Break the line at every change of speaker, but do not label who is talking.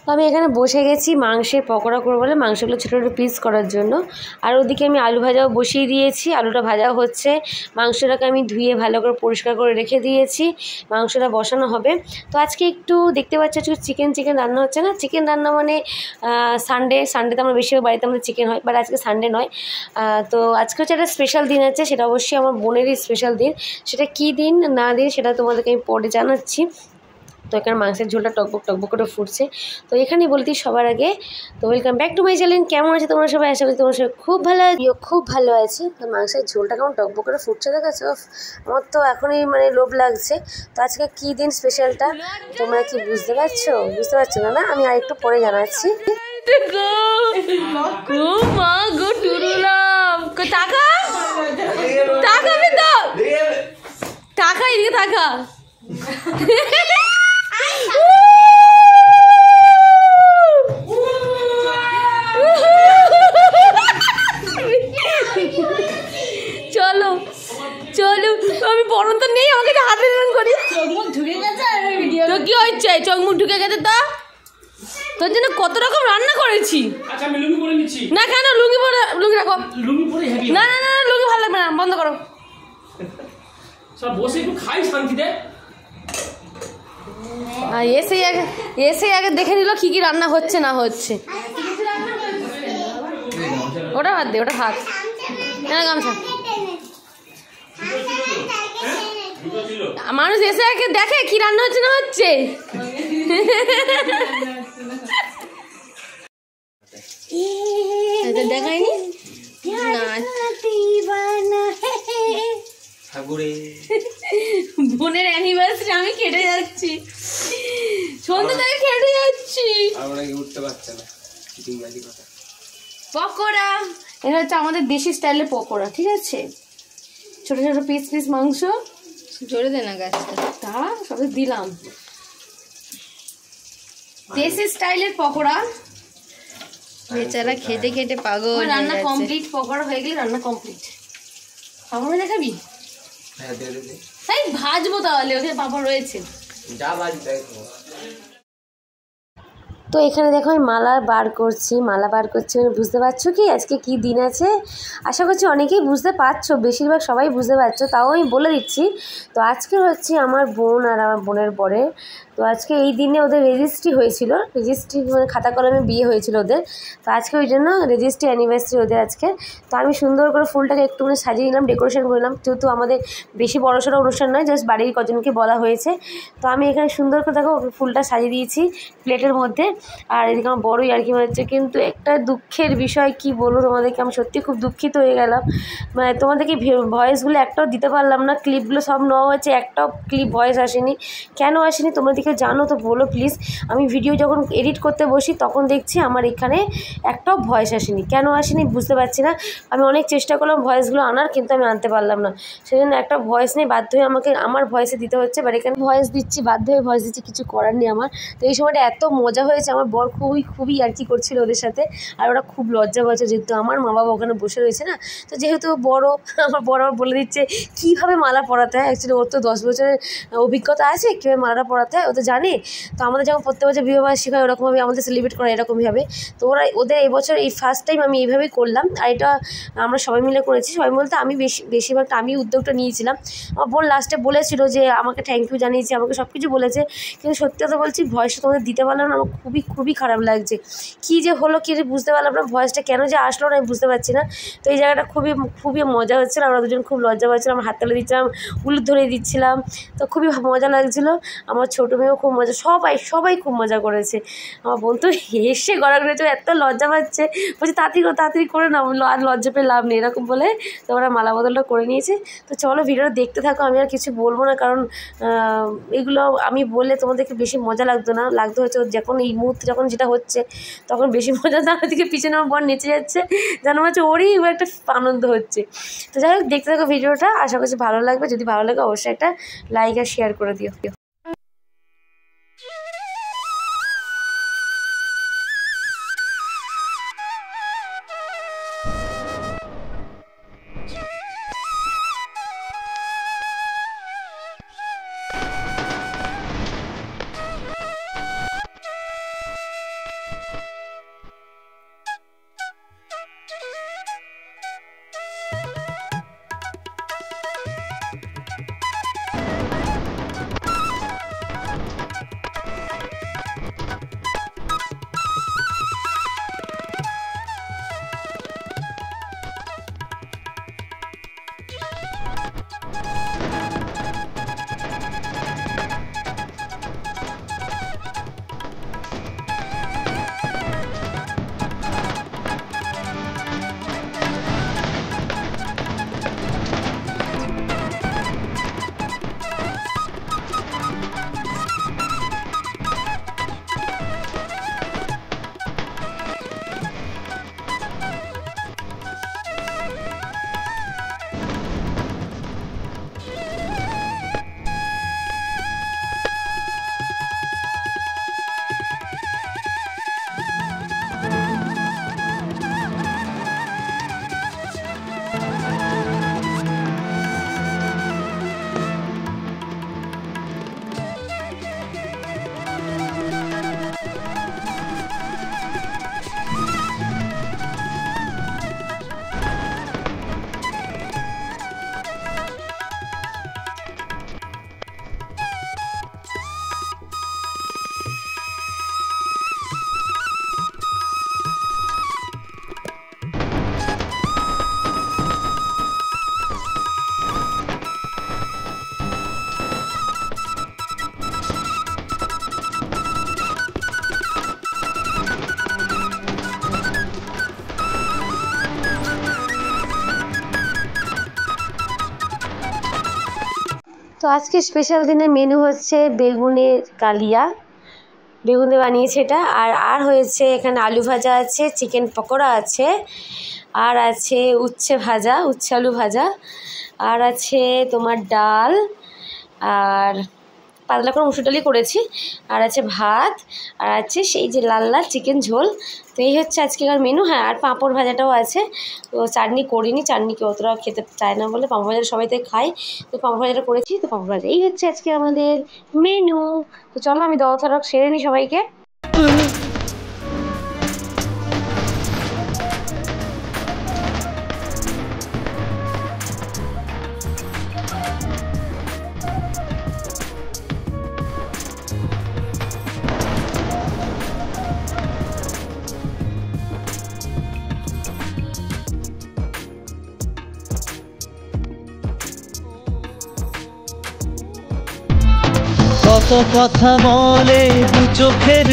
তো আমি এখানে বসে গেছি মাংসের পকোড়া করবো বলে মাংসগুলো ছোটো ছোটো পিস করার জন্য। আর ওদিকে আমি আলু ভাজাও বসিয়ে দিয়েছি, আলুটা ভাজা হচ্ছে। মাংসটাকে আমি ধুয়ে ভালো করে পরিষ্কার করে রেখে দিয়েছি, মাংসটা বসানো হবে। তো আজকে একটু দেখতে পাচ্ছি আজকে চিকেন রান্না হচ্ছে না। চিকেন রান্না মানে সানডেতে আমরা বেশিরভাগ বাড়িতে আমাদের চিকেন হয়, বাট আজকে সানডে নয়। তো আজকে হচ্ছে একটা স্পেশাল দিন আছে, সেটা অবশ্যই আমার বোনেরই স্পেশাল দিন। সেটা কী দিন না দিন সেটা তোমাদেরকে আমি পরে জানাচ্ছি। তো এখানে মাংসের ঝোলটা টকবক করে ফুটছে। তো এখানেই বলতে সবার আগে তো welcome back to my channel. কেমন আছে তোমরা সবাই? আশা করি তোমার সবাই খুব ভালো আছে, খুব ভালো আছে। তো মাংসের ঝোলটা কেমন টকবক করে ফুটছে দেখাচ্ছ, আমার তো এখনই মানে লোভ লাগছে। তো আজকে কী দিন স্পেশালটা তোমরা কি বুঝতে পারছো? বুঝতে পারছো না? না আমি আরেকটু পরে জানাচ্ছি।
টাকা এদিকে টাকা চলো চলো, আমি বরণ তো নেই, আমাকে হাতে করি। চোখ মুখ ঢুকে গেছে, তো কি হচ্ছে? চোখ মুখ ঢুকে গেছে তো তোর জন্য কত রকম রান্না করেছি।
আচ্ছা আমি লুঙ্গি পরে নিচ্ছি।
না কেন লুঙ্গি পরে? লুঙ্গি রাখো।
লুঙ্গি পরে হেভি।
না না না লুঙ্গি ভালো লাগবে না, বন্ধ করো।
সব বসে একটু খাই শান্তিতে।
এসে আগে দেখে নিল কি কি রান্না হচ্ছে না হচ্ছে। ওটা ভাত দে, ওটা ভাত না গামছা। মানুষ এসে আগে দেখে কি রান্না হচ্ছে না হচ্ছে। দেখায়নি বোনের অ্যানিভার্সারি আমি কেটে যাচ্ছি, সন্ধ্যে থেকে কেটে যাচ্ছি। পকোড়া এটা হচ্ছে আমাদের দেশি স্টাইলের পকোড়া, ঠিক আছে? ছোট ছোট পিস পিস মাংস, জোরে দে না গাছটা, তা সবে দিলাম। দেশি স্টাইলের পকোড়া, বেচারা খেতে খেতে পাগল। রান্না কমপ্লিট, পকোড়া হয়ে গেলে রান্না কমপ্লিট। পাপড় দেখাবি? তাই ভাজবো তাহলে, ওখানে পাপড় রয়েছে।
তো এখানে দেখো আমি মালা বার করছি মানে বুঝতে পারছো কি আজকে কি দিন আছে? আশা করছি অনেকেই বুঝতে পারছো, বেশিরভাগ সবাই বুঝতে পারছো, তাও আমি বলে দিচ্ছি। তো আজকে হচ্ছে আমার বোন আর আমার বোনের পরে, তো আজকে এই দিনে ওদের রেজিস্ট্রি হয়েছিল, রেজিস্ট্রি মানে খাতা কলমে বিয়ে হয়েছিল ওদের। তো আজকে ওই জন্য রেজিস্ট্রি অ্যানিভার্সারি ওদের আজকে। তো আমি সুন্দর করে ফুলটাকে একটুখানি সাজিয়ে নিলাম, ডেকোরেশন করলাম, যেহেতু আমাদের বেশি বড়সড় অনুষ্ঠান নয়, জাস্ট বাড়ির কজনকে বলা হয়েছে। তো আমি এখানে সুন্দর করে দেখো ফুলটা সাজিয়ে দিয়েছি প্লেটের মধ্যে। আর এদিকে আমার বড়ই আর কি হচ্ছে, কিন্তু একটা দুঃখের বিষয় কি বলবো তোমাদেরকে, আমি সত্যি খুব দুঃখিত হয়ে গেলাম। মানে তোমাদেরকে ভয়েসগুলো একটাও দিতে পারলাম না, ক্লিপগুলো সব নেওয়া হয়েছে, একটাও ক্লিপ ভয়েস আসেনি। কেন আসেনি তোমাদেরকে জানো তো বলো প্লিজ। আমি ভিডিও যখন এডিট করতে বসি তখন দেখছি আমার এখানে একটাও ভয়েস আসেনি, কেন আসেনি বুঝতে পারছি না। আমি অনেক চেষ্টা করলাম ভয়েসগুলো আনার, কিন্তু আমি আনতে পারলাম না। সেই জন্য একটা ভয়েস নেই, বাধ্য হয়ে আমাকে আমার ভয়েসে দিতে হচ্ছে। বাট এখানে ভয়েস দিচ্ছি, বাধ্য হয়ে ভয়েস দিচ্ছি, কিছু করার নেই আমার। তো এই সময়টা এত মজা হয়েছে, আমার বর খুবই আর কি করছিল ওদের সাথে। আর ওরা খুব লজ্জা পাচ্ছে, যেহেতু আমার মা বাবা ওখানে বসে রয়েছে না। তো যেহেতু বড়, আমার বড় বলে দিচ্ছে কীভাবে মালা পরাতে হয়। অ্যাকচুয়ালি ওর তো 10 বছরের অভিজ্ঞতা আছে কীভাবে মালাটা পরাতে হয়, ও তো জানে। তো আমাদের যখন প্রত্যেক বছর বিবাহবার্ষিকী হয় ওরকমভাবে আমাদের সেলিব্রেট করা এরকমই হবে। তো ওদের এবছর এই ফার্স্ট টাইম আমি এইভাবেই করলাম। আর এটা আমরা সবাই মিলে করেছি, সবাই বলতে আমি বেশিরভাগটা আমি উদ্যোগটা নিয়েছিলাম। আমার বোন লাস্টে বলেছিল যে আমাকে থ্যাংক ইউ জানিয়েছে, আমাকে সব কিছু বলেছে, কিন্তু সত্যি কথা বলছি ভয়েসটা তোমাদের দিতে পারলাম না। আমার খুবই খারাপ লাগছে, কী যে হলো কী যে বুঝতে পারলাম না, ভয়েসটা কেন যে আসলো না আমি বুঝতে পারছি না। তো এই জায়গাটা খুবই মজা হচ্ছিলো, আমরা দুজন খুব লজ্জা পাচ্ছিলাম, হাত তালে দিচ্ছিলাম, উলুদ ধরে দিচ্ছিলাম। তো খুবই মজা লাগছিলো। আমার ছোটো মেয়েও খুব মজা, সবাই খুব মজা করেছে। আমার বোন তো হেসে গড়াগড়ি, তো এত লজ্জা পাচ্ছে, বলছে তাড়াতাড়ি করে নাও, আর লজ্জা পেয়ে লাভ নেই এরকম বলে। তো ওরা মালা বদলটা করে নিয়েছে। তো চলো ভিডিওটা দেখতে থাকো, আমি আর কিছু বলবো না, কারণ এগুলো আমি বললে তোমাদেরকে বেশি মজা লাগতো হচ্ছে যখন এই মুহূর্তে যখন যেটা হচ্ছে তখন বেশি মজা। তার দিকে পিছনে আমার বোন নেচে যাচ্ছে, যেন হচ্ছে ওরই একটা আনন্দ হচ্ছে। তো যাই হোক দেখতে থাকো ভিডিওটা, আশা করছি ভালো লাগবে। যদি ভালো লাগে অবশ্যই একটা লাইক আর শেয়ার করে দিও। তো আজকে স্পেশাল দিনের মেনু হচ্ছে বেগুনের কালিয়া, বেগুন দিয়ে বানিয়েছে এটা। আর হয়েছে এখানে আলু ভাজা আছে, চিকেন পকোড়া আছে, আর আছে উচ্ছে ভাজা, উচ্ছে আলু ভাজা, আর আছে তোমার ডাল, আর পাতলা করে মুসুর ডালই করেছি, আর আছে ভাত, আর আছে সেই যে লাল লাল চিকেন ঝোল। তো এই হচ্ছে আজকেকার মেনু। হ্যাঁ, আর পাঁপড় ভাজাটাও আছে। তো চাটনি করিনি, চাটনি কেউ অতটা খেতে চায় না বলে, পাঁপড় ভাজা সবাই তাই খায়, তো পাঁপড় ভাজাটা করেছি। তো পাঁপড় ভাজা এই হচ্ছে আজকে আমাদের মেনু। তো চলো আমি দওয়া তরক সেরে নিই সবাইকে।
কত কথা বলে দু চোখের